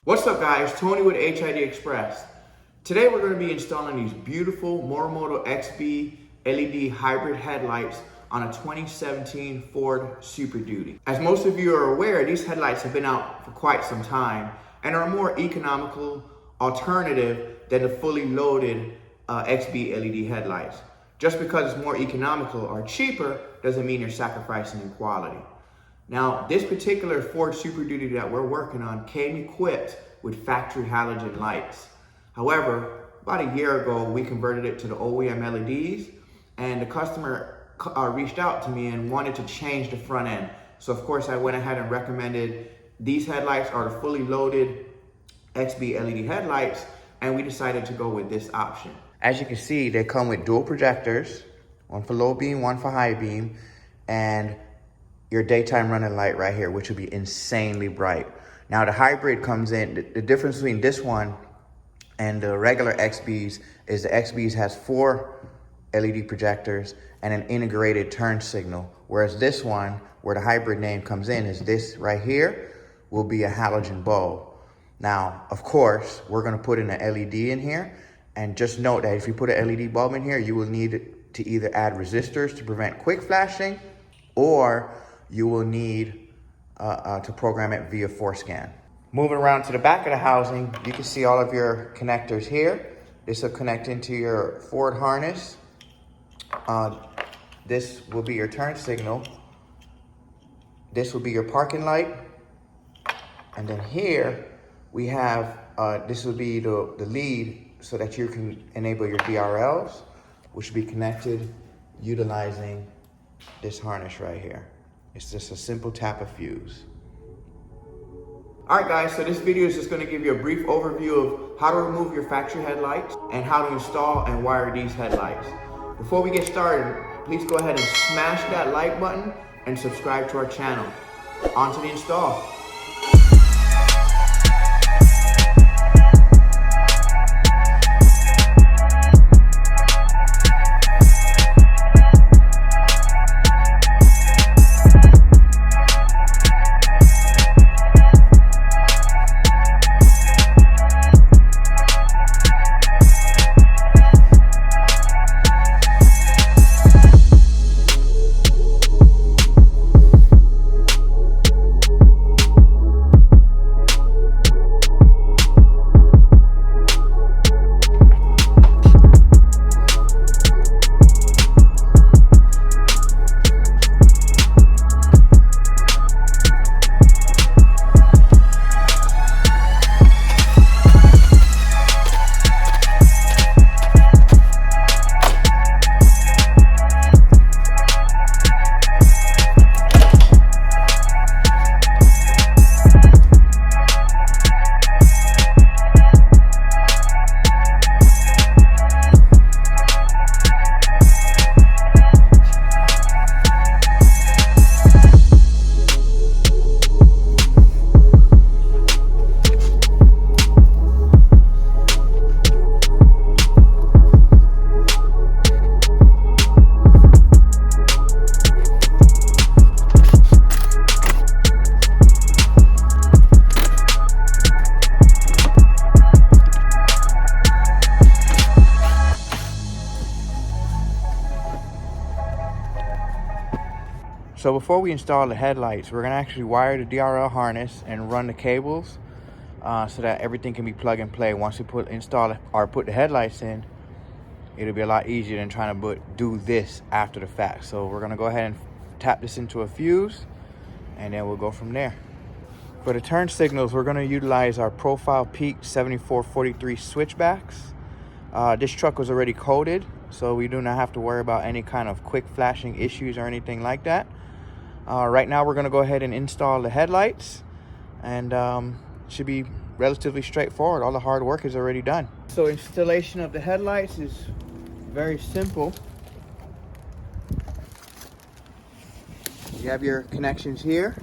What's up guys, Tony with HID Express. Today we're going to be installing these beautiful Morimoto XB LED hybrid headlights on a 2017 Ford Super Duty. As most of you are aware, these headlights have been out for quite some time and are a more economical alternative than the fully loaded XB LED headlights. Just because it's more economical or cheaper doesn't mean you're sacrificing in quality. Now, this particular Ford Super Duty that we're working on came equipped with factory halogen lights. However, about a year ago, we converted it to the OEM LEDs, and the customer reached out to me and wanted to change the front end. So of course, I went ahead and recommended these headlights are the fully loaded XB LED headlights, and we decided to go with this option. As you can see, they come with dual projectors, one for low beam, one for high beam, and your daytime running light right here, which will be insanely bright. Now the hybrid comes in, the difference between this one and the regular XBs is the XBs has 4 LED projectors and an integrated turn signal. Whereas this one, where the hybrid name comes in, is this right here, will be a halogen bulb. Now, of course, we're gonna put in an LED in here, and just note that if you put an LED bulb in here, you will need to either add resistors to prevent quick flashing, or you will need to program it via ForScan. Moving around to the back of the housing, you can see all of your connectors here. This will connect into your Ford harness. This will be your turn signal. This will be your parking light. And then here we have, this will be the lead so that you can enable your DRLs, which will be connected utilizing this harness right here. It's just a simple tap of fuse. All right guys, so this video is just gonna give you a brief overview of how to remove your factory headlights and how to install and wire these headlights. Before we get started, please go ahead and smash that like button and subscribe to our channel. On to the install. So before we install the headlights, we're gonna actually wire the DRL harness and run the cables so that everything can be plug and play. Once we put the headlights in, it'll be a lot easier than trying to do this after the fact. So we're gonna go ahead and tap this into a fuse, and then we'll go from there. For the turn signals, we're gonna utilize our Profile Peak 7443 switchbacks. This truck was already coated, so we do not have to worry about any kind of quick flashing issues or anything like that. Right now we're going to go ahead and install the headlights, and should be relatively straightforward. All the hard work is already done. So installation of the headlights is very simple. You have your connections here.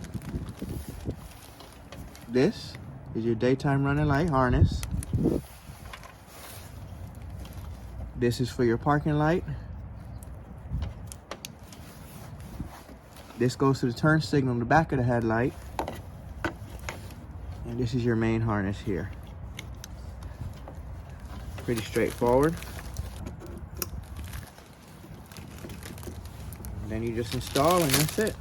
This is your daytime running light harness. This is for your parking light. This goes to the turn signal in the back of the headlight. And this is your main harness here. Pretty straightforward. And then you just install and that's it.